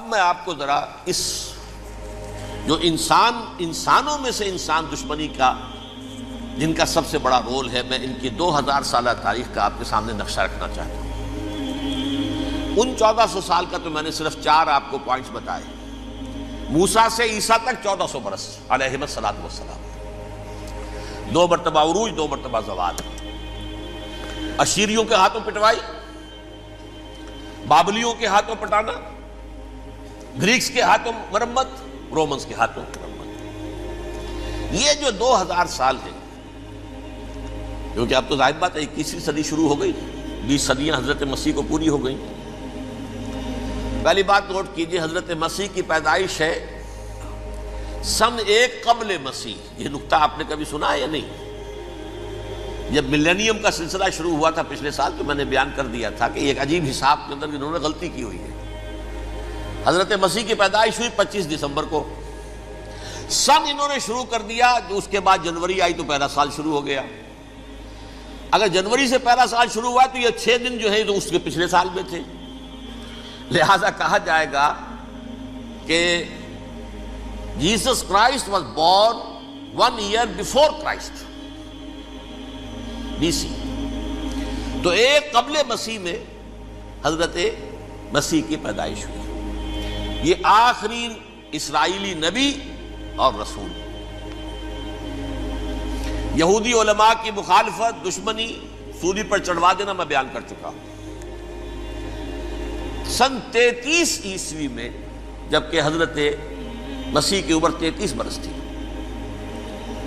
اب میں آپ کو ذرا اس جو انسانوں میں سے انسان دشمنی کا جن کا سب سے بڑا رول ہے، میں ان کی 2000 سالہ تاریخ کا آپ کے سامنے نقشہ رکھنا چاہتا ہوں۔ ان 1400 سال کا تو میں نے صرف 4 آپ کو پوائنٹس بتائے۔ موسیٰ سے عیسیٰ تک 1400 برس علیہم الصلوۃ والسلام، 2 مرتبہ عروج، 2 مرتبہ زوال، اشیریوں کے ہاتھوں پٹوائی، بابلیوں کے ہاتھوں پٹانا، گریکس کے ہاتھوں مرمت، رومنز کے ہاتھوں مرمت۔ یہ جو 2000 سال ہیں، کیونکہ اب تو ظاہر بات ہے 21ویں صدی شروع ہو گئی، 20 صدیاں حضرت مسیح کو پوری ہو گئی۔ پہلی بات نوٹ کیجئے، حضرت مسیح کی پیدائش ہے سن 1 قبل مسیح۔ یہ نقطہ آپ نے کبھی سنا ہے یا نہیں؟ جب ملینیم کا سلسلہ شروع ہوا تھا پچھلے سال، تو میں نے بیان کر دیا تھا کہ ایک عجیب حساب کے اندر انہوں نے غلطی کی ہوئی ہے۔ حضرت مسیح کی پیدائش ہوئی 25 دسمبر کو، سن انہوں نے شروع کر دیا، جو اس کے بعد جنوری آئی تو پہلا سال شروع ہو گیا۔ اگر جنوری سے پہلا سال شروع ہوا تو یہ 6 دن جو ہے تو اس کے پچھلے سال میں تھے، لہذا کہا جائے گا کہ Jesus Christ was born 1 year before Christ, BC۔ تو 1 قبل مسیح میں حضرت مسیح کی پیدائش ہوئی۔ یہ آخری اسرائیلی نبی اور رسول۔ یہودی علماء کی مخالفت، دشمنی، سولی پر چڑھوا دینا میں بیان کر چکا ہوں۔ سن 33 عیسوی میں جبکہ حضرت مسیح کی عمر 33 برس تھی،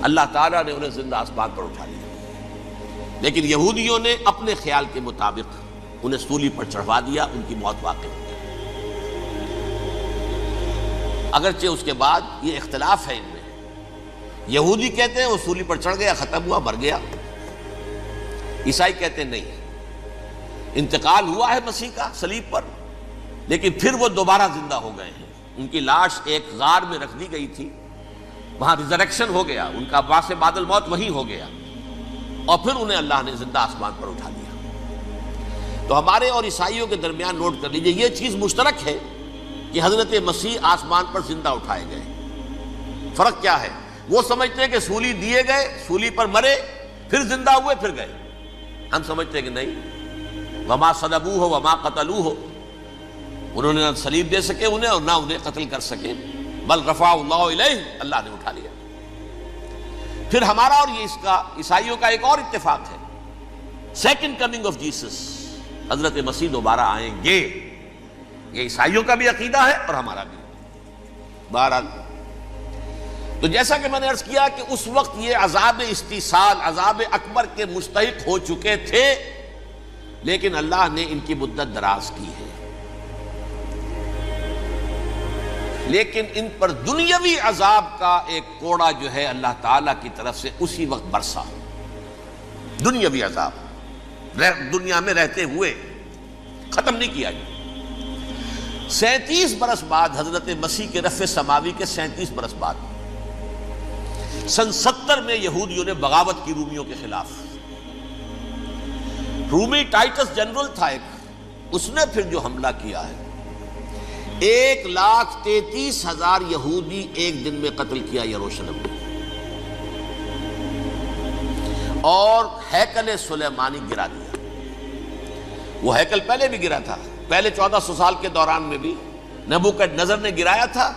اللہ تعالیٰ نے انہیں زندہ آسمان پر اٹھا لیا، لیکن یہودیوں نے اپنے خیال کے مطابق انہیں سولی پر چڑھوا دیا، ان کی موت واقع ہو گئی۔ اگرچہ اس کے بعد یہ اختلاف ہے ان میں، یہودی کہتے ہیں وہ سولی پر چڑھ گیا، ختم ہوا، مر گیا۔ عیسائی کہتے ہیں نہیں، انتقال ہوا ہے مسیح کا صلیب پر، لیکن پھر وہ دوبارہ زندہ ہو گئے ہیں۔ ان کی لاش ایک غار میں رکھ دی گئی تھی، وہاں ریزریکشن ہو گیا، ان کا باعث بعد الموت وہی ہو گیا، اور پھر انہیں اللہ نے زندہ آسمان پر اٹھا دیا۔ تو ہمارے اور عیسائیوں کے درمیان نوٹ کر لیجئے، یہ چیز مشترک ہے کہ حضرت مسیح آسمان پر زندہ اٹھائے گئے۔ فرق کیا ہے؟ وہ سمجھتے ہیں کہ سولی دیے گئے، سولی پر مرے، پھر زندہ ہوئے، پھر گئے۔ ہم سمجھتے ہیں کہ نہیں، وما صلبوہ وما قتلوہ، انہوں نے نہ صلیب دے سکے انہیں اور نہ انہیں قتل کر سکے، بل رفع اللہ الیہ، اللہ نے اٹھا لیا۔ پھر ہمارا اور یہ اس کا عیسائیوں کا ایک اور اتفاق ہے، سیکنڈ کمنگ آف جیسس، حضرت مسیح دوبارہ آئیں گے۔ یہ عیسائیوں کا بھی عقیدہ ہے اور ہمارا بھی۔ بہرحال تو جیسا کہ میں نے عرض کیا کہ اس وقت یہ عذاب استیصال، عذاب اکبر کے مستحق ہو چکے تھے، لیکن اللہ نے ان کی مدت دراز کی ہے، لیکن ان پر دنیاوی عذاب کا ایک کوڑا جو ہے اللہ تعالیٰ کی طرف سے اسی وقت برسا۔ دنیاوی عذاب دنیا میں رہتے ہوئے ختم نہیں کیا گیا۔ 37 برس بعد حضرت مسیح کے رفع سماوی کے 37 برس بعد سن 70 میں یہودیوں نے بغاوت کی رومیوں کے خلاف۔ رومی ٹائٹس جنرل تھا ایک، اس نے پھر جو حملہ کیا ہے، 1,33,000 یہودی ایک دن میں قتل کیا یروشلم میں، اور ہیکل سلیمانی گرا دیا۔ وہ ہیکل پہلے بھی گرا تھا، پہلے 1400 سال کے دوران میں بھی نبوکدنضر نے گرایا تھا،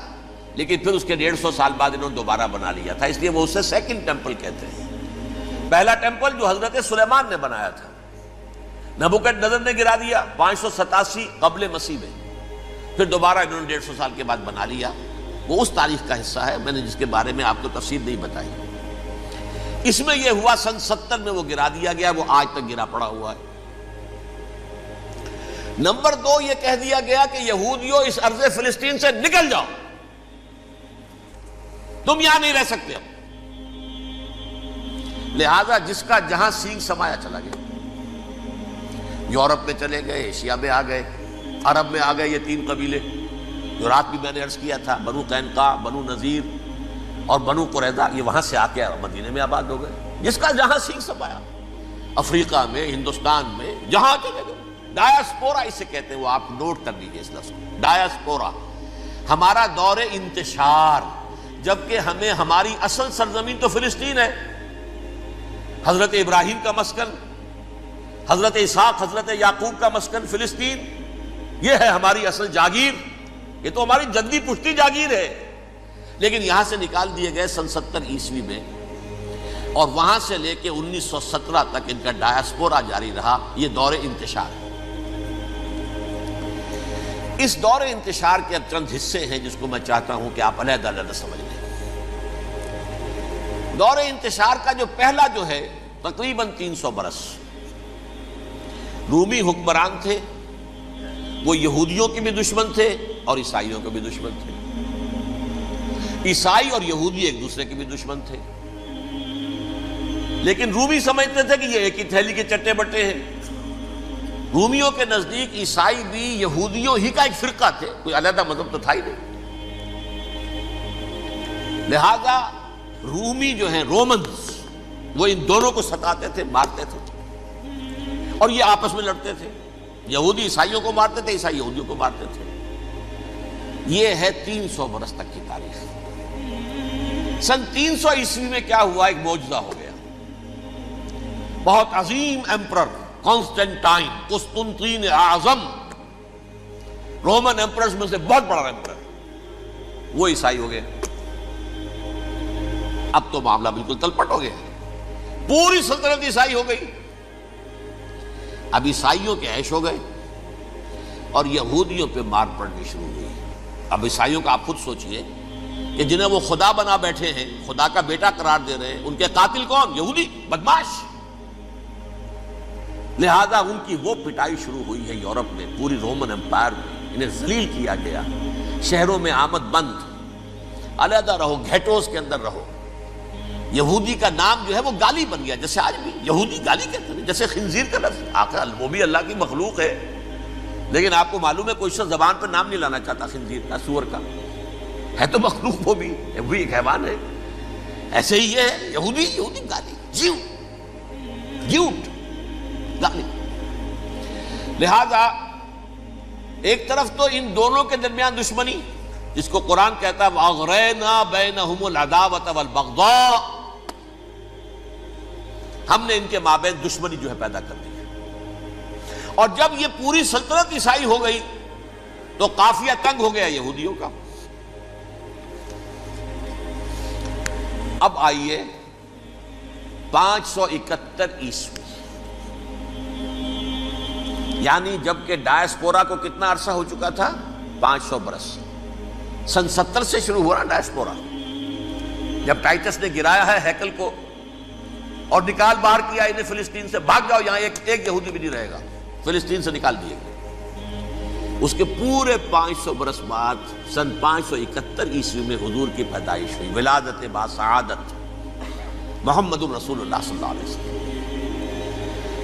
لیکن پھر اس کے 150 سال بعد انہوں نے دوبارہ بنا لیا تھا، اس لیے وہ اسے سیکنڈ ٹیمپل کہتے ہیں۔ پہلا ٹیمپل جو حضرت سلیمان نے بنایا تھا، نبوکدنضر نے گرا دیا 587 قبل مسیح میں، پھر دوبارہ انہوں نے 150 سال کے بعد بنا لیا۔ وہ اس تاریخ کا حصہ ہے، میں نے جس کے بارے میں آپ کو تفصیل نہیں بتائی۔ اس میں یہ ہوا سن 70 میں وہ گرا دیا گیا، وہ آج تک گرا پڑا ہوا ہے۔ نمبر 2، یہ کہہ دیا گیا کہ یہودیوں اس ارض فلسطین سے نکل جاؤ، تم یہاں نہیں رہ سکتے اب۔ لہذا جس کا جہاں سینگ سمایا چلا گیا، یورپ میں چلے گئے، ایشیا میں آ گئے، عرب میں آ گئے، یہ 3 قبیلے جو رات بھی میں نے عرض کیا تھا، بنو قینقاع، بنو نذیر اور بنو قریظہ، یہ وہاں سے آ کے مدینے میں آباد ہو گئے۔ جس کا جہاں سینگ سمایا، افریقہ میں، ہندوستان میں، جہاں چلے گئے، ڈایاسپورا اسے کہتے ہیں، وہ آپ نوٹ کر لیجیے اس لفظ کو، ڈایاسپورا، ہمارا دور انتشار، جبکہ ہمیں ہماری اصل سرزمین تو فلسطین ہے، حضرت ابراہیم کا مسکن، حضرت اسحاق حضرت یعقوب کا مسکن فلسطین، یہ ہے ہماری اصل جاگیر، یہ تو ہماری جدی پشتی جاگیر ہے، لیکن یہاں سے نکال دیے گئے سن 70 عیسوی میں، اور وہاں سے لے کے 1917 تک ان کا ڈایاسپورا جاری رہا۔ یہ دور انتشار ہے۔ اس دور انتشار کے اب چند حصے ہیں جس کو میں چاہتا ہوں کہ آپ علیحدہ علیحدہ سمجھ لیں۔ دور انتشار کا جو پہلا جو ہے تقریباً 300 برس رومی حکمران تھے، وہ یہودیوں کے بھی دشمن تھے اور عیسائیوں کے بھی دشمن تھے۔ عیسائی اور یہودی ایک دوسرے کے بھی دشمن تھے، لیکن رومی سمجھتے تھے کہ یہ ایک ہی تھیلی کے چٹے بٹے ہیں۔ رومیوں کے نزدیک عیسائی بھی یہودیوں ہی کا ایک فرقہ تھے، کوئی علیحدہ مذہب تو تھا ہی نہیں۔ لہذا رومی جو ہیں رومنز، وہ ان دونوں کو ستاتے تھے، مارتے تھے، اور یہ آپس میں لڑتے تھے۔ یہودی عیسائیوں کو مارتے تھے، عیسائی یہودیوں کو مارتے تھے۔ یہ ہے 300 برس تک کی تاریخ۔ سن 300 عیسوی میں کیا ہوا؟ ایک معجزہ ہو گیا۔ بہت عظیم ایمپرر کانسٹینٹائن، قسطنطین اعظم، رومن ایمپررز میں سے بہت بڑا ایمپرر، وہ عیسائی ہو گئے۔ اب تو معاملہ بالکل تلپٹ ہو گیا، پوری سلطنت عیسائی ہو گئی۔ اب عیسائیوں کے عیش ہو گئے اور یہودیوں پہ مار پڑنی شروع ہوئی۔ اب عیسائیوں کا آپ خود سوچئے کہ جنہیں وہ خدا بنا بیٹھے ہیں، خدا کا بیٹا قرار دے رہے ہیں، ان کے قاتل کون؟ یہودی بدماش۔ لہذا ان کی وہ پٹائی شروع ہوئی ہے یورپ میں، پوری رومن امپائر میں انہیں ذلیل کیا گیا۔ شہروں میں آمد بند، علیحدہ رہو، گھیٹوز کے اندر رہو۔ یہودی کا نام جو ہے وہ گالی بن گیا، جیسے آج بھی یہودی گالی کہتے ہیں، جیسے خنزیر کا لفظ، آخر وہ بھی اللہ کی مخلوق ہے، لیکن آپ کو معلوم ہے کوئی شخص زبان پہ نام نہیں لانا چاہتا خنزیر کا، سور کا، ہے تو مخلوق، وہ بھی ایک حیوان ہے۔ ایسے ہی یہ ہے یہودی، یہودی گالی، جیوٹ گالی۔ لہذا ایک طرف تو ان دونوں کے درمیان دشمنی، جس کو قرآن کہتا ہے وَأَغْرَيْنَا بَيْنَهُمُ الْعَدَاوَةَ وَالْبَغْضَاءَ، ہم نے ان کے مابین دشمنی جو ہے پیدا کر دی ہے۔ اور جب یہ پوری سلطنت عیسائی ہو گئی تو قافیہ تنگ ہو گیا یہودیوں کا۔ اب آئیے 571 عیسوی، یعنی جبکہ ڈایاسپورا کو کتنا عرصہ ہو چکا تھا؟ 500 برس۔ سن 70 سے شروع ہوا نا ڈایاسپورا، جب ٹائٹس نے گرایا ہے ہیکل کو اور نکال باہر کیا انہیں فلسطین سے، بھاگ جاؤ یہاں ایک یہودی بھی نہیں رہے گا، فلسطین سے نکال دیے گئے۔ اس کے پورے 500 برس بعد سن 571 عیسوی میں حضور کی پیدائش ہوئی، ولادت باسعادت محمد الرسول اللہ صلی اللہ علیہ وسلم۔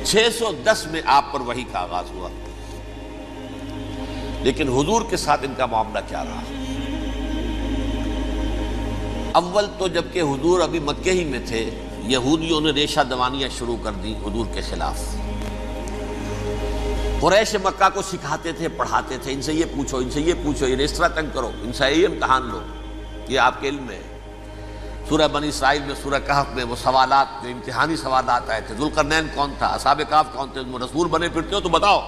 610 میں آپ پر وحی کا آغاز ہوا، لیکن حضور کے ساتھ ان کا معاملہ کیا رہا؟ اول تو جبکہ حضور ابھی مکے ہی میں تھے، یہودیوں نے ریشہ دوانیاں شروع کر دی حضور کے خلاف۔ قریش مکہ کو سکھاتے تھے، پڑھاتے تھے، ان سے یہ پوچھو، ان سے یہ پوچھو، یہ اس طرح تنگ کرو، ان سے یہ امتحان لو، یہ آپ کے علم میں ہے۔ سورہ بنی اسرائیل میں، سورہ کہف میں وہ سوالات، جو امتحانی سوالات آئے تھے، ذوالقرنین کون تھا، اصحاب کہف کون تھے، تم رسول بنے پھرتے ہو تو بتاؤ،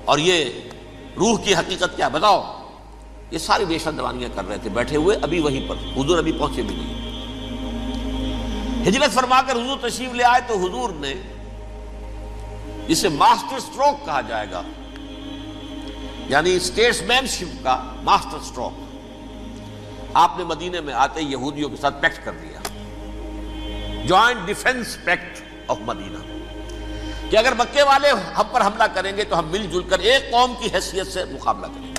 اور یہ روح کی حقیقت کیا بتاؤ۔ یہ ساری ریشہ دوانیاں کر رہے تھے بیٹھے ہوئے، ابھی وہیں پر حضور ابھی پہنچے بھی نہیں۔ ہجرت فرما کر حضور تشریف لے آئے تو حضور نے، جسے ماسٹر سٹروک کہا جائے گا، یعنی اسٹیٹس مین شپ کا ماسٹر سٹروک، آپ نے مدینے میں آتے یہودیوں کے ساتھ پیکٹ کر دیا، جوائنٹ ڈیفنس پیکٹ آف مدینہ، کہ اگر مکے والے ہم پر حملہ کریں گے تو ہم مل جل کر ایک قوم کی حیثیت سے مقابلہ کریں گے۔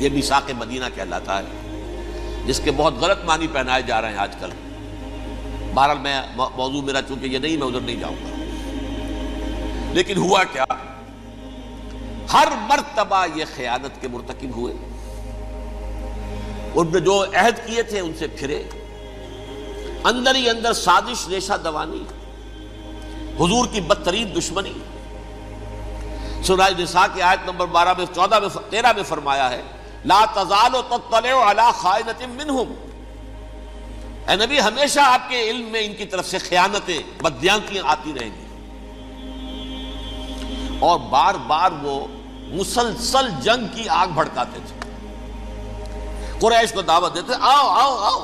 یہ میثاق مدینہ کہلاتا ہے، جس کے بہت غلط معنی پہنائے جا رہے ہیں آج کل۔ بہرحال میں موضوع میرا چونکہ یہ نہیں، میں ادھر نہیں جاؤں گا، لیکن ہوا کیا؟ ہر مرتبہ یہ خیانت کے مرتکب ہوئے، ان نے جو عہد کیے تھے ان سے پھرے، اندر ہی اندر سازش، ریشہ دوانی، حضور کی بدترین دشمنی۔ سورہ نساء کی آیت نمبر 12 میں 14 میں 13 میں فرمایا ہے لا تزال تطلع علی خائنۃ منہم، اے نبی ہمیشہ آپ کے علم میں ان کی طرف سے خیانتیں، بددیانتیاں آتی رہیں گی. اور بار بار وہ مسلسل جنگ کی آگ بھڑکاتے تھے. قریش کو دعوت دیتے، آؤ آؤ آؤ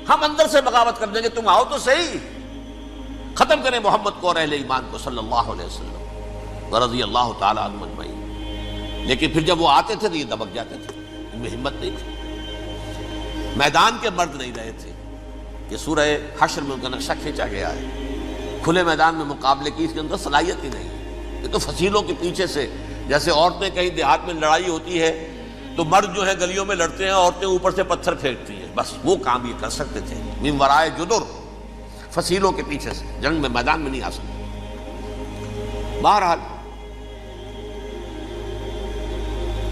ہم اندر سے بغاوت کر دیں گے، تم آؤ تو صحیح، ختم کریں محمد کو اور اہل ایمان کو صلی اللہ علیہ وسلم رضی اللہ تعالی عنہ اجمعین. لیکن پھر جب وہ آتے تھے تو یہ دبک جاتے تھے، ان میں ہمت نہیں تھی. میدان کے مرد نہیں رہے تھے. یہ سورہ حشر میں ان کا نقشہ کھینچا گیا ہے. کھلے میدان میں مقابلے کی اس کے اندر صلاحیت ہی نہیں. یہ تو فصیلوں کے پیچھے سے، جیسے عورتیں کہیں دیہات میں لڑائی ہوتی ہے تو مرد جو ہے گلیوں میں لڑتے ہیں، عورتیں اوپر سے پتھر پھینکتی ہیں، بس وہ کام یہ کر سکتے تھے. من ورائے جدر، فصیلوں کے پیچھے سے، جنگ میں میدان میں نہیں آ سکتے. بہرحال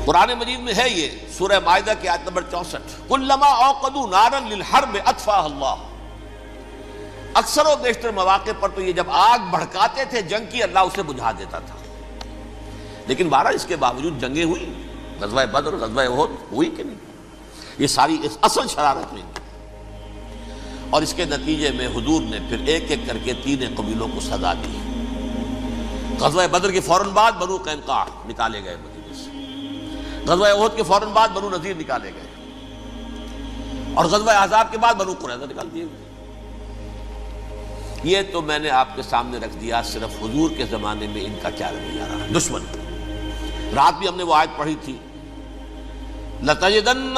قرآن مجید میں ہے یہ سورہ مائدہ کی آیت نمبر 64، کلما اوقدوا نارا للحرب اطفاها اللہ. اکثر و بیشتر مواقع پر تو یہ جب آگ بھڑکاتے تھے جنگ کی، اللہ اسے بجھا دیتا تھا. لیکن بہرحال اس کے باوجود جنگیں ہوئی، غزوہ بدر، غزوہ احد ہوئی کہ نہیں؟ یہ ساری اصل شرارت ہوئی. اور اس کے نتیجے میں حضور نے پھر ایک ایک کر کے 3 قبیلوں کو سزا دی. غزوہ بدر کے فوراً بعد بنو قینقاع نکالے گئے مدینے سے، غزوہ احد کے فوراً بعد بنو نذیر نکالے گئے، اور غزوہ احزاب کے بعد بنو قریظہ نکال دیے گئے. یہ تو میں نے آپ کے سامنے رکھ دیا صرف حضور کے زمانے میں ان کا کیا رویہ رہا. دشمن، رات بھی ہم نے وہ آیت پڑھی تھی، لَتَجِدَنَّ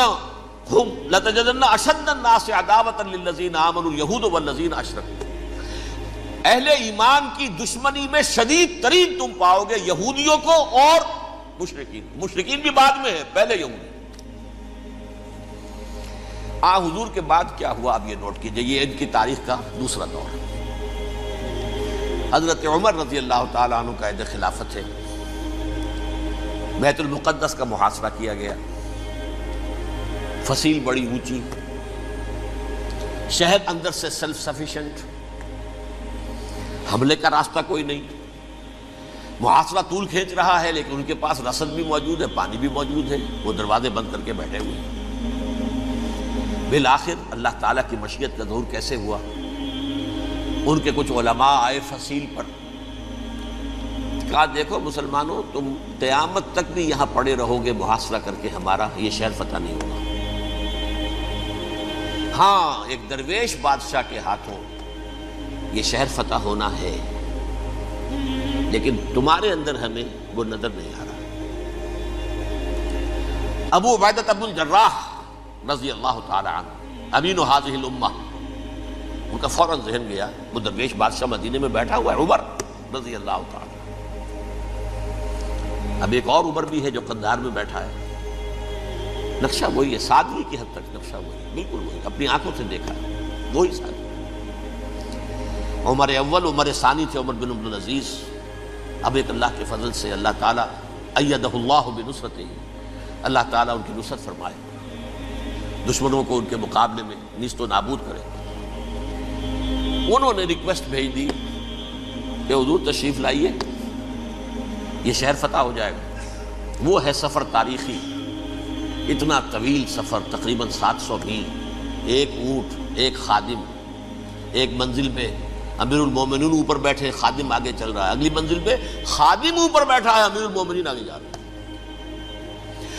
أَشَدَّ النَّاسِ عَدَاوَةً لِلَّذِينَ آمَنُوا الْيَهُودُ وَالَّذِينَ أَشْرَكُوا. اہل ایمان کی دشمنی میں شدید ترین تم پاؤ گے یہودیوں کو اور مشرکین. مشرکین بھی بعد میں ہے، پہلے یہودی. حضور کے بعد کیا ہوا اب یہ نوٹ کیجئے. یہ ان کی تاریخ کا دوسرا دور ہے. حضرت عمر رضی اللہ تعالیٰ عنہ کا عہد خلافت ہے. بیت المقدس کا محاصرہ کیا گیا، فصیل بڑی اونچی، شہر اندر سے سیلف سفیشنٹ، حملے کا راستہ کوئی نہیں. محاصرہ طول کھینچ رہا ہے لیکن ان کے پاس رسد بھی موجود ہے، پانی بھی موجود ہے، وہ دروازے بند کر کے بیٹھے ہوئے ہیں. بالآخر اللہ تعالیٰ کی مشیت کا ظہور کیسے ہوا؟ ان کے کچھ علماء آئے فصیل پر، کہا دیکھو مسلمانوں، تم قیامت تک بھی یہاں پڑے رہو گے محاصرہ کر کے، ہمارا یہ شہر فتح نہیں ہوگا. ہاں ایک درویش بادشاہ کے ہاتھوں یہ شہر فتح ہونا ہے، لیکن تمہارے اندر ہمیں وہ نظر نہیں آ رہا. ابو عبیدہ بن الجراح رضی اللہ تعالی عنہ، امین هذه الامہ، ان کا فوراً ذہن گیا وہ درویش بادشاہ مدینے میں بیٹھا ہوا ہے عمر رضی اللہ تعالی. اب ایک اور عمر بھی ہے جو قندھار میں بیٹھا ہے. نقشہ وہی ہے، سادگی کی حد تک نقشہ وہی ہے، بالکل وہی، اپنی آنکھوں سے دیکھا ہے، وہی سادگی. عمر اول، عمر ثانی تھے عمر بن عبد العزیز. اب ایک اللہ کے فضل سے اللہ تعالیٰ ایدہ اللہ بنصرتہ، اللہ تعالیٰ ان کی نصرت فرمائے، دشمنوں کو ان کے مقابلے میں نیست و نابود کرے. انہوں نے ریکویسٹ بھیج دی کہ حضور تشریف لائیے، یہ شہر فتح ہو جائے گا. وہ ہے سفر تاریخی، اتنا طویل سفر، تقریباً 700 میل، ایک اونٹ، ایک خادم، ایک منزل پہ امیر المومنین اوپر بیٹھے، خادم آگے چل رہا ہے، اگلی منزل پہ خادم اوپر بیٹھا ہے، امیر المومنین آگے جا رہا ہے.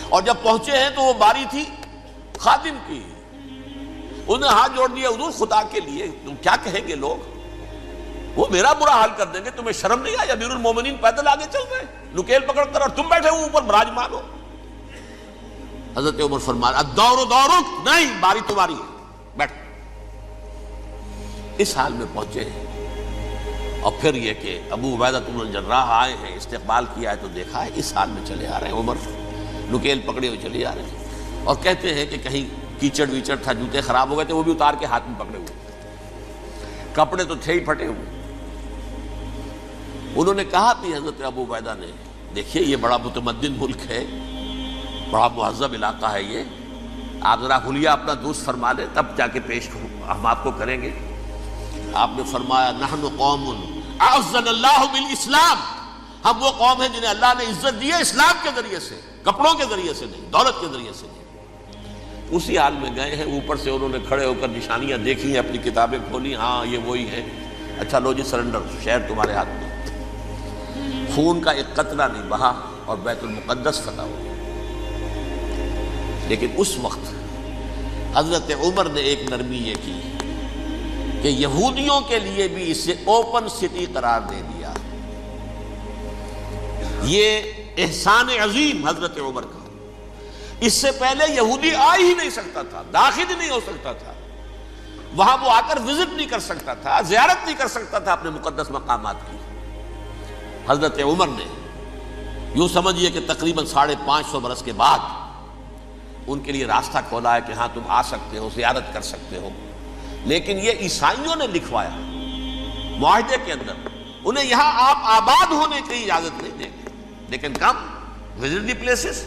اور جب پہنچے ہیں تو وہ باری تھی خادم کی. انہوں نے ہاتھ جوڑ دیا، حضور خدا کے لیے تم کیا کہیں گے لوگ، وہ میرا برا حال کر دیں گے، تمہیں شرم نہیں آئی؟ امیر المومنین پیدل آگے چل رہے ہیں نکیل پکڑ کر، اور تم بیٹھے ہو اوپر براجمان ہو. حضرت عمر فرمایا الدور دورک، نہیں باری تمہاری ہے، بیٹھ. اس حال میں پہنچے ہیں. اور پھر یہ کہ ابو عبیدہ بن الجراح آئے ہیں، استقبال کیا ہے تو دیکھا ہے اس حال میں چلے آ رہے ہیں. عمر نکیل پکڑے ہوئے چلے آ رہے ہیں، اور کہتے ہیں کہ کہیں کیچڑ ویچڑ تھا، جوتے خراب ہو گئے تھے، وہ بھی اتار کے ہاتھ میں پکڑے ہوئے، کپڑے تو تھے ہی پھٹے ہوئے. انہوں نے کہا بھی حضرت ابو عبیدہ نے، دیکھیے یہ بڑا متمدن ملک ہے، بڑا مہذب علاقہ ہے یہ، آپ ذرا حلیہ اپنا درست فرما لیں تب جا کے پیش ہم آپ کو کریں گے. آپ نے فرمایا نحن قوم اعزنا اللہ بالاسلام، ہم وہ قوم ہیں جنہیں اللہ نے عزت دی ہے اسلام کے ذریعے سے. کپڑوں کے ذریعے سے نہیں، دولت کے ذریعے سے نہیں۔ اسی حال میں گئے ہیں، اوپر سے انہوں نے کھڑے ہو کر نشانیاں دیکھی ہیں، اپنی کتابیں کھولی، ہاں یہ وہی ہے، اچھا لو جی سرنڈر، شہر تمہارے ہاتھ میں۔ خون کا ایک قطرہ نہیں بہا اور بیت المقدس فتح ہو گیا۔ لیکن اس وقت حضرت عمر نے ایک نرمی یہ کی کہ یہودیوں کے لیے بھی اسے اوپن سٹی قرار دے دیا۔ یہ احسان عظیم حضرت عمر کا، اس سے پہلے یہودی آ ہی نہیں سکتا تھا، داخل ہی نہیں ہو سکتا تھا، وہاں وہ آ کر وزٹ نہیں کر سکتا تھا، زیارت نہیں کر سکتا تھا اپنے مقدس مقامات کی۔ حضرت عمر نے یوں سمجھیے کہ تقریباً 550 برس کے بعد ان کے لیے راستہ کھولا ہے کہ ہاں تم آ سکتے ہو، زیارت کر سکتے ہو۔ لیکن یہ عیسائیوں نے لکھوایا معاہدے کے اندر، انہیں یہاں آپ آباد ہونے کی اجازت نہیں دیں گے، لیکن کم وزٹ دی پلیسز،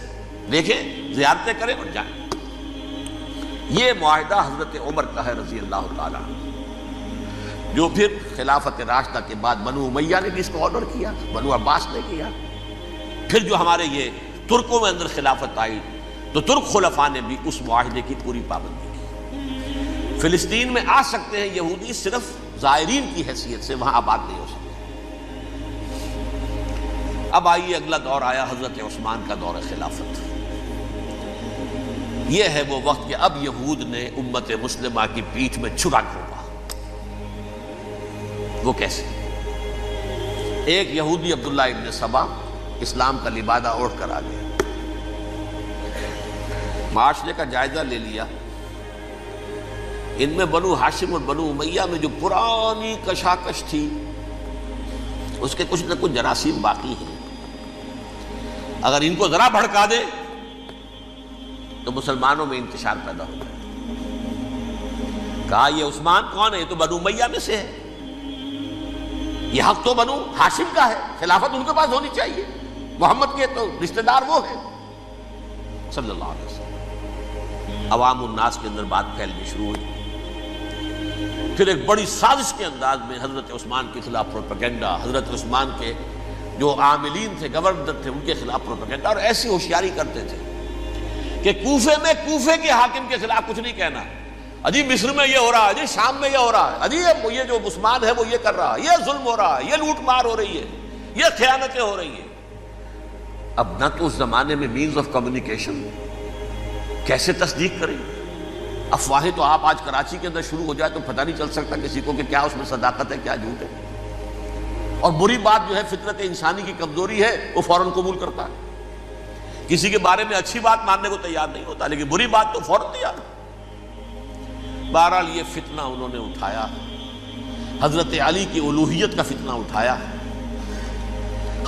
دیکھیں زیارتیں کریں اور جائیں۔ یہ معاہدہ حضرت عمر کا ہے رضی اللہ تعالیٰ، جو پھر خلافت راشدہ کے بعد بنو امیہ نے بھی اس کو آرڈر کیا، بنو عباس نے کیا۔ پھر جو ہمارے یہ ترکوں میں اندر خلافت آئی تو ترک خلفاء نے بھی اس معاہدے کی پوری پابندی کی۔ فلسطین میں آ سکتے ہیں یہودی صرف زائرین کی حیثیت سے، وہاں آباد نہیں ہو سکتے۔ اب آئیے اگلا دور آیا حضرت عثمان کا دور خلافت۔ یہ ہے وہ وقت کہ اب یہود نے امت مسلمہ کی پیٹھ میں چھرا گھونپا۔ وہ کیسے؟ ایک یہودی عبداللہ ابن سبا اسلام کا لبادہ اوڑھ کر آ گیا، معاشرے کا جائزہ لے لیا، ان میں بنو ہاشم اور بنو امیہ میں جو پرانی کشاکش تھی اس کے کچھ نہ کچھ جراثیم باقی ہیں، اگر ان کو ذرا بھڑکا دے تو مسلمانوں میں انتشار پیدا ہو جائے۔ کہا یہ عثمان کون ہے؟ یہ تو بنو امیہ میں سے ہے، یہ حق تو بنو ہاشم کا ہے، خلافت ان کے پاس ہونی چاہیے، محمد کے تو رشتہ دار وہ ہیں صلی اللہ علیہ وسلم۔ عوام الناس کے اندر بات پھیلنی شروع ہوئی۔ پھر ایک بڑی سازش کے انداز میں حضرت عثمان کے خلاف پروپیگنڈا، حضرت عثمان کے جو عاملین تھے، گورنر تھے، ان کے خلاف پروپیگنڈا، اور ایسی ہوشیاری کرتے تھے کہ کوفے میں کوفے کے حاکم کے خلاف کچھ نہیں کہنا، اجی مصر میں یہ ہو رہا ہے، اجی شام میں یہ ہو رہا ہے، اجی یہ جو عثمان ہے وہ یہ کر رہا ہے، یہ ظلم ہو رہا ہے، یہ لوٹ مار ہو رہی ہے، یہ خیانتیں ہو رہی ہیں۔ اب نہ تو اس زمانے میں مینز آف کمیونیکیشن، کیسے تصدیق کریں؟ افواہیں تو آپ آج کراچی کے اندر شروع ہو جائے تو پتہ نہیں چل سکتا کسی کو کہ کیا اس میں صداقت ہے کیا جھوٹ ہے، اور بری بات جو ہے فطرت انسانی کی کمزوری ہے وہ فوراً قبول کرتا ہے، کسی کے بارے میں اچھی بات ماننے کو تیار نہیں ہوتا، لیکن بری بات تو فوراً تیار۔ بہرحال یہ فتنہ انہوں نے اٹھایا، حضرت علی کی الوہیت کا فتنہ اٹھایا،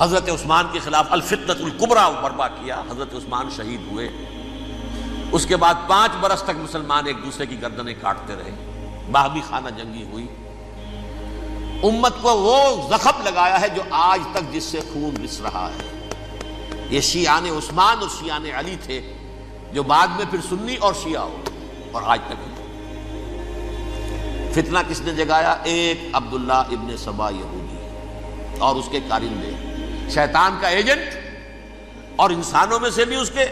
حضرت عثمان کے خلاف الفتنۃ الکبریٰ برپا کیا، حضرت عثمان شہید ہوئے۔ اس کے بعد 5 برس تک مسلمان ایک دوسرے کی گردنیں کاٹتے رہے، باہمی خانہ جنگی ہوئی، امت کو وہ زخم لگایا ہے جو آج تک جس سے خون رس رہا ہے۔ یہ شیعان عثمان اور شیعان علی تھے جو بعد میں پھر سنی اور شیعہ ہو، اور آج تک فتنہ کس نے جگایا؟ ایک عبداللہ ابن سبا یہودی اور اس کے کارندے، شیطان کا ایجنٹ، اور انسانوں میں سے بھی اس کے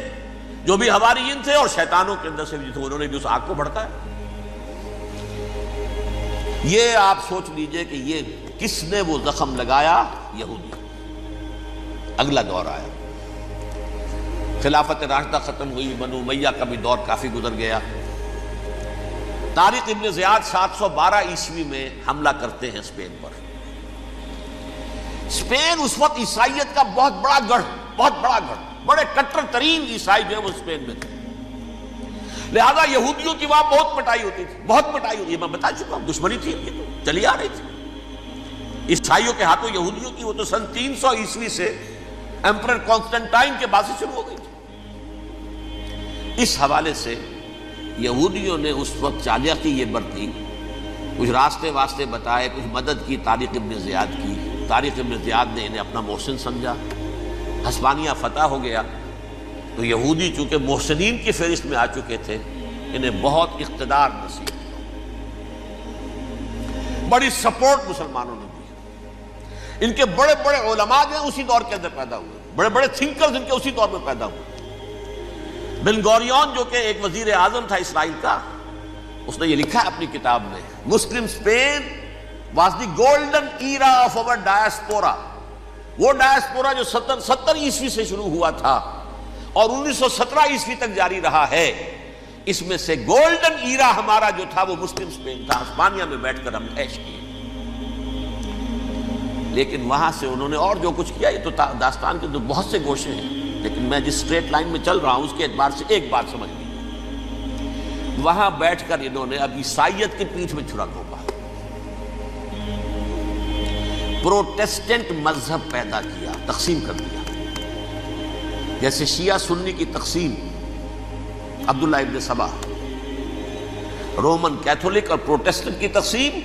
جو بھی حواریین تھے اور شیطانوں کے اندر سے بھی تھے، انہوں نے بھی اس آگ کو بھڑکایا۔ یہ آپ سوچ لیجئے کہ یہ کس نے وہ زخم لگایا؟ یہودی۔ اگلا دور آیا، خلافت راشدہ ختم ہوئی، بنو امیہ کا بھی دور کافی گزر گیا۔ طارق ابن زیاد 712 عیسوی میں حملہ کرتے ہیں اسپین پر۔ اسپین اس وقت عیسائیت کا بہت بڑا گڑھ، بڑے کٹر ترین عیسائی جو ہے وہ اسپین میں تھے، لہذا یہودیوں کی وہاں بہت پٹائی ہوتی تھی، یہ میں بتا چکا ہوں، دشمنی تھی، یہ تو چلی آ رہی تھی عیسائیوں کے ہاتھوں یہودیوں کی، وہ تو سن 300 عیسوی سے ایمپرر کانسٹنٹائن کے بعد سے شروع ہو گئی تھی۔ اس حوالے سے یہودیوں نے اس وقت چالاکی یہ برتی، کچھ راستے واسطے بتائے، کچھ مدد کی طارق ابن زیاد کی۔ طارق ابن زیاد نے انہیں اپنا محسن سمجھا، ہسپانیہ فتح ہو گیا تو یہودی چونکہ محسنین کی فہرست میں آ چکے تھے، انہیں بہت اقتدار نصیب، بڑی سپورٹ مسلمانوں نے دی۔ ان کے بڑے بڑے علماء جو ہیں اسی دور کے اندر پیدا ہوئے، بڑے بڑے تھنکرز ان کے اسی دور میں پیدا ہوئے۔ بن گوریون جو کہ ایک وزیر اعظم تھا اسرائیل کا، اس نے یہ لکھا ہے اپنی کتاب میں، Muslim Spain was the golden era of our diaspora. وہ ڈائسپورا جو 70 عیسوی سے شروع ہوا تھا اور 1917 عیسوی تک جاری رہا ہے، اس میں سے گولڈن ایرا ہمارا جو تھا وہ مسلم اسپین تھا. ہسپانیہ میں بیٹھ کر ہم عیش کیے. لیکن وہاں سے انہوں نے اور جو کچھ کیا، یہ تو داستان کے تو بہت سے گوشے ہیں، لیکن میں جس اسٹریٹ لائن میں چل رہا ہوں اس کے اعتبار سے ایک بات سمجھ لیجیے. وہاں بیٹھ کر انہوں نے اب عیسائیت کی پیٹھ میں چھرا گھونپا، پروٹیسٹنٹ مذہب پیدا کیا، تقسیم کر دیا. جیسے شیعہ سنی کی تقسیم، عبداللہ ابن سبا، رومن کیتھولک اور پروٹیسٹنٹ کی تقسیم،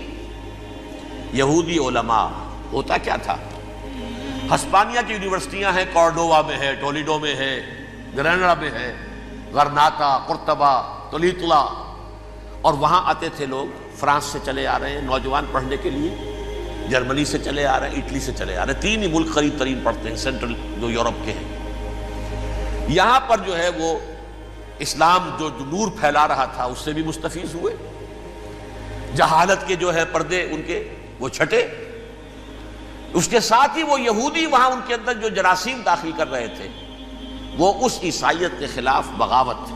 یہودی علماء. ہوتا کیا تھا؟ ہسپانیہ کی یونیورسٹیاں ہیں، کارڈووا میں ہے، ٹولیڈو میں ہے، گریناڈا میں ہے، غرناطہ، قرطبہ، تولیتلا، اور وہاں آتے تھے لوگ. فرانس سے چلے آ رہے ہیں نوجوان پڑھنے کے لیے، جرمنی سے چلے آ رہے ہیں، اٹلی سے چلے آ رہے ہیں. 3 ہی ملک قریب ترین پڑھتے ہیں سینٹرل جو یورپ کے ہیں. یہاں پر جو ہے وہ اسلام جو نور پھیلا رہا تھا اس سے بھی مستفیض ہوئے. جہالت کے جو ہے پردے ان کے وہ چھٹے. اس کے ساتھ ہی وہ یہودی وہاں ان کے اندر جو جراثیم داخل کر رہے تھے وہ اس عیسائیت کے خلاف بغاوت تھی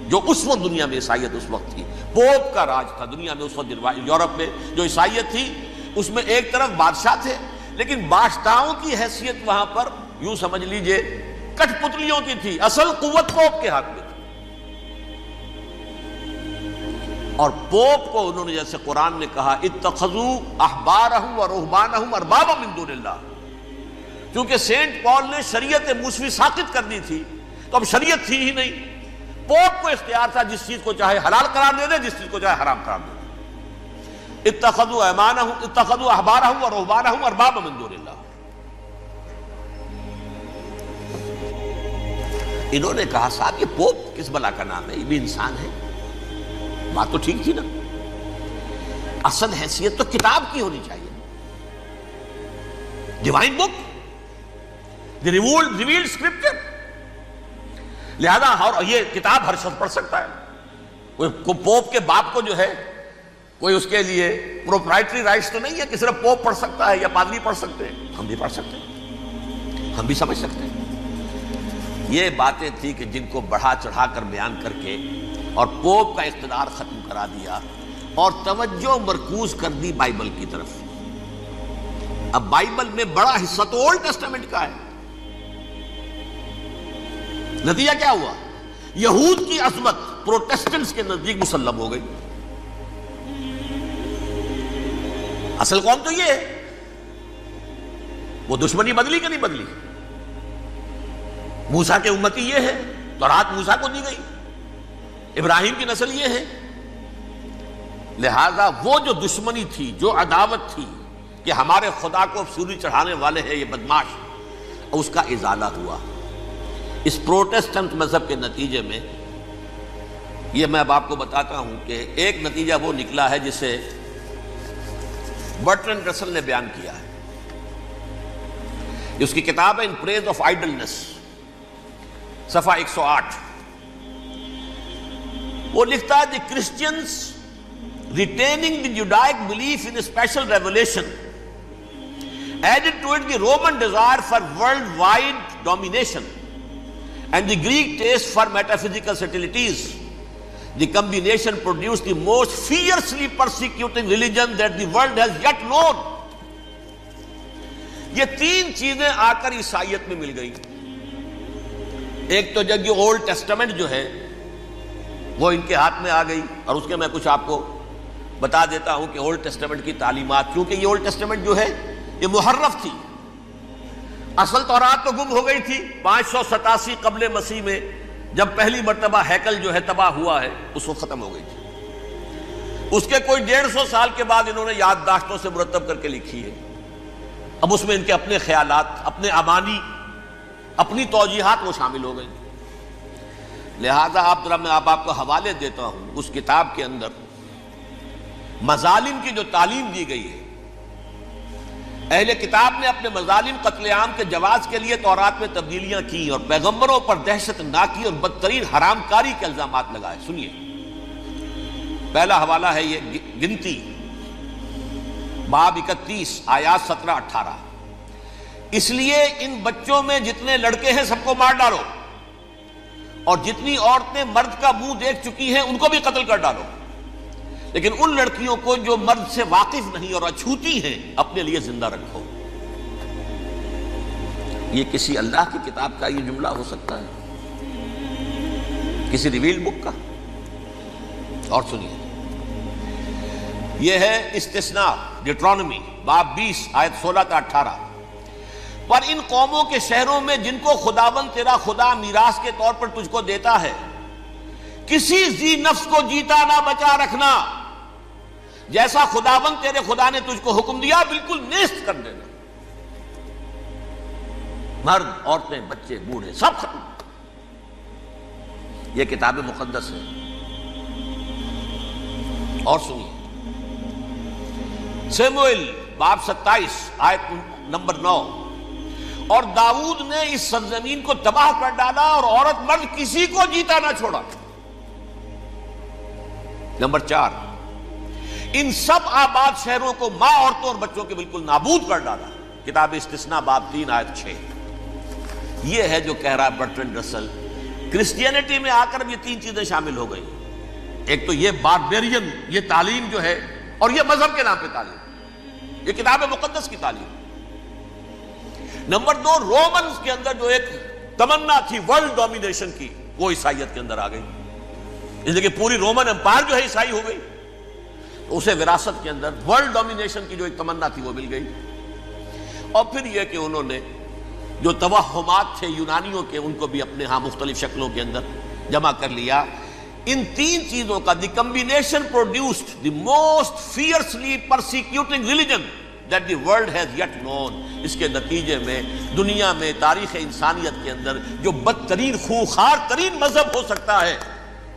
جو اس وقت دنیا میں عیسائیت اس وقت تھی. پوپ کا راج تھا دنیا میں اس وقت. یورپ میں جو عیسائیت تھی اس میں ایک طرف بادشاہ تھے، لیکن بادشاہوں کی حیثیت وہاں پر یوں سمجھ لیجئے کٹ پتلیوں کی تھی. اصل قوت پوپ کے ہاتھ میں تھی. اور پوپ کو انہوں نے جیسے قرآن نے کہا اتخذوا احبارهم ورهبانهم اربابا من دون اللہ، کیونکہ سینٹ پال نے شریعت موسوی ساقط کر دی تھی تو اب شریعت تھی ہی نہیں. پوپ کو اختیار تھا جس چیز کو چاہے حلال قرار دے دے، جس چیز کو چاہے حرام قرار دے دے. اتخذوا احبارهم ورهبانهم اربابا من دون اللہ. انہوں نے کہا صاحب یہ پوپ کس بلا کا نام ہے، یہ بھی انسان ہے. بات تو ٹھیک تھی نا. اصل حیثیت تو کتاب کی ہونی چاہیے، ڈیوائن بک، دی ریویلڈ اسکرپچر. لہذا یہ کتاب ہر شخص پڑھ سکتا ہے. کوئی پوپ کے باپ کو جو ہے کوئی اس کے لیے پروپرائٹری رائٹس تو نہیں ہے کہ صرف پوپ پڑھ سکتا ہے یا پادری پڑھ سکتے ہیں. ہم بھی پڑھ سکتے ہیں، ہم بھی سمجھ سکتے ہیں. یہ باتیں تھی کہ جن کو بڑھا چڑھا کر بیان کر کے اور پوپ کا اقتدار ختم کرا دیا اور توجہ مرکوز کر دی بائبل کی طرف. اب بائبل میں بڑا حصہ تو اولڈ ٹیسٹامنٹ کا ہے. نتیجہ کیا ہوا؟ یہود کی عظمت پروٹیسٹنٹس کے نزدیک مسلم ہو گئی. اصل قوم تو یہ ہے. وہ دشمنی بدلی کہ نہیں بدلی؟ موسیٰ کے امتی یہ ہے، تورات موسیٰ کو دی گئی، ابراہیم کی نسل یہ ہے. لہذا وہ جو دشمنی تھی، جو عداوت تھی کہ ہمارے خدا کو سولی چڑھانے والے ہیں یہ بدماش، اس کا ازالہ ہوا اس پروٹیسٹنٹ مذہب کے نتیجے میں. یہ میں اب آپ کو بتاتا ہوں کہ ایک نتیجہ وہ نکلا ہے جسے برٹرنڈ رسل نے بیان کیا ہے. اس کی کتاب ہے ان پریز آف آئیڈلنس، صفحہ 108. وہ لکھتا ہے the Christians retaining the Judaic belief in special revelation added to it the Roman desire for worldwide domination and the Greek taste for metaphysical subtleties. The combination produced the most fiercely persecuting religion that the world has yet known. یہ 3 چیزیں آ کر عیسائیت میں مل گئی. ایک تو جب یہ اولڈ ٹیسٹامنٹ جو ہے وہ ان کے ہاتھ میں آ گئی، اور اس کے میں کچھ آپ کو بتا دیتا ہوں کہ اولڈ ٹیسٹامنٹ کی تعلیمات، کیونکہ یہ اولڈ ٹیسٹامنٹ جو ہے یہ محرف تھی. اصل تورات تو گم ہو گئی تھی 587 قبل مسیح میں، جب پہلی مرتبہ ہیکل جو ہے تباہ ہوا ہے، اس وقت ختم ہو گئی تھی. اس کے کوئی 150 سال کے بعد انہوں نے یادداشتوں سے مرتب کر کے لکھی ہے. اب اس میں ان کے اپنے خیالات، اپنے امانی، اپنی توجیحات وہ شامل ہو گئی. لہذا میں آپ کو حوالے دیتا ہوں اس کتاب کے اندر مظالم کی جو تعلیم دی گئی ہے اہل کتاب نے اپنے مظالم قتل عام کے جواز کے لیے تورات میں تبدیلیاں کی اور پیغمبروں پر دہشت ناکی اور بدترین حرام کاری کے الزامات لگائے. سنیے، پہلا حوالہ ہے یہ گنتی باب 31 آیات 17-18. اس لیے ان بچوں میں جتنے لڑکے ہیں سب کو مار ڈالو، اور جتنی عورتیں مرد کا منہ دیکھ چکی ہیں ان کو بھی قتل کر ڈالو، لیکن ان لڑکیوں کو جو مرد سے واقف نہیں اور اچھوتی ہیں اپنے لیے زندہ رکھو. یہ کسی اللہ کی کتاب کا یہ جملہ ہو سکتا ہے؟ کسی ریویل بک کا؟ اور سنیے، یہ ہے استثناء ڈیٹرانومی باب 20 آیت 16-18. پر ان قوموں کے شہروں میں جن کو خداوند تیرا خدا میراث کے طور پر تجھ کو دیتا ہے، کسی ذی نفس کو جیتا نہ بچا رکھنا، جیسا خداوند تیرے خدا نے تجھ کو حکم دیا بالکل نیست کر دینا. مرد، عورتیں، بچے، بوڑھے سب ختم. یہ کتاب مقدس ہے. اور سنیے، سموئیل باب 27 آیت نمبر 9. اور داؤد نے اس سرزمین کو تباہ کر ڈالا اور عورت مرد کسی کو جیتا نہ چھوڑا. نمبر 4، ان سب آباد شہروں کو ماں، عورتوں اور بچوں کے بالکل نابود کر ڈالا. کتاب استثناء باب 3 آیت 6. یہ ہے جو کہہ رہا ہے برٹرینڈ رسل، کرسچینٹی میں آ کر اب یہ 3 چیزیں شامل ہو گئی. ایک تو یہ باربیرین یہ تعلیم جو ہے، اور یہ مذہب کے نام پہ تعلیم، یہ کتاب مقدس کی تعلیم. نمبر 2، رومنز کے اندر جو ایک تمنا تھی ورلڈ ڈومینیشن کی، وہ عیسائیت کے اندر آ گئی. اس لیے کہ پوری رومن امپائر جو ہے عیسائی ہو گئی، اسے وراثت کے اندر ورلڈ ڈومینیشن کی جو ایک تمنا تھی وہ مل گئی. اور پھر یہ کہ انہوں نے جو توہمات تھے یونانیوں کے، ان کو بھی اپنے ہاں مختلف شکلوں کے اندر جمع کر لیا. ان 3 چیزوں کا the combination produced the most fiercely persecuting religion that the world has yet known. اس کے نتیجے میں دنیا میں تاریخ انسانیت کے اندر جو بدترین خوخار ترین مذہب ہو سکتا ہے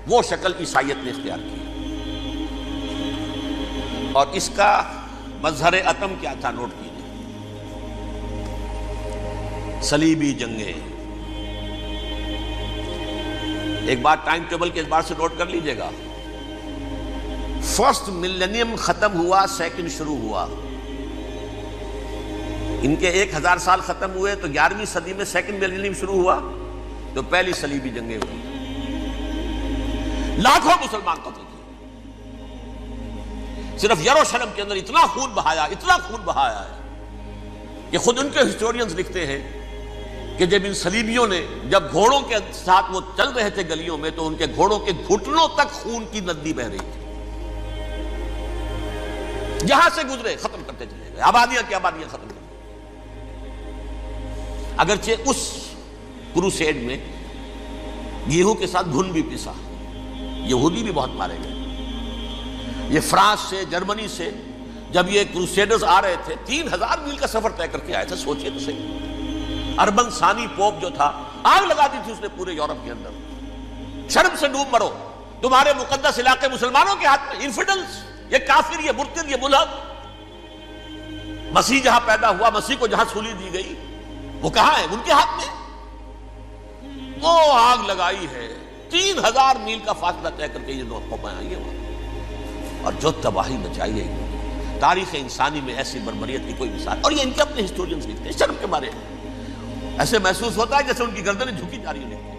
وہ شکل عیسائیت نے اختیار کی. اور اس کا مظہر عتم کیا تھا؟ نوٹ کیجیے، صلیبی جنگیں. ایک بات ٹائم ٹیبل کے اعتبار سے نوٹ کر لیجئے گا. فرسٹ ملینیم ختم ہوا، سیکنڈ شروع ہوا. ان کے 1000 سال ختم ہوئے تو 11ویں صدی میں سیکنڈ ملینیم شروع ہوا، تو پہلی صلیبی جنگیں ہوئی. لاکھوں مسلمان قتل کیے. صرف یروشلم کے اندر اتنا خون بہایا ہے کہ خود ان کے ہسٹورینز لکھتے ہیں کہ جب ان صلیبیوں نے جب گھوڑوں کے ساتھ وہ چل رہے تھے گلیوں میں، تو ان کے گھوڑوں کے گھٹنوں تک خون کی ندی بہہ رہی تھی. جہاں سے گزرے ختم کرتے چلے گئے، آبادیاں کی آبادیاں ختم کرتے. اگرچہ اس کروسیڈ میں گیہوں کے ساتھ گھن بھی پیسا، یہودی بھی بہت مارے گئے. یہ فرانس سے، جرمنی سے جب یہ کروسیڈرز آ رہے تھے، 3000 میل کا سفر طے کر کے آئے تھے. سوچئے تو صحیح. اربن ثانی پوپ جو تھا، آگ لگا دی تھی اس نے پورے یورپ کے اندر. شرم سے ڈوب مرو، تمہارے مقدس علاقے مسلمانوں کے ہاتھ میں. انفیڈلز، یہ کافر، یہ مرتد، یہ ملحد. مسیح جہاں پیدا ہوا، مسیح کو جہاں سولی دی گئی، وہ کہاں ہے؟ ان کے ہاتھ میں. وہ آگ لگائی ہے. 3000 میل کا فاصلہ طے کر کے یہ لوگ قومیں آئی ہیں اور جو تباہی مچائی ہے. تاریخ انسانی میں ایسی بربریت کی کوئی مثال. اور یہ ان کے اپنے ہسٹورینز لکھتے ہیں. شرم کے مارے ایسے محسوس ہوتا ہے جیسے ان کی گردنیں جھکی جا رہی ہیں.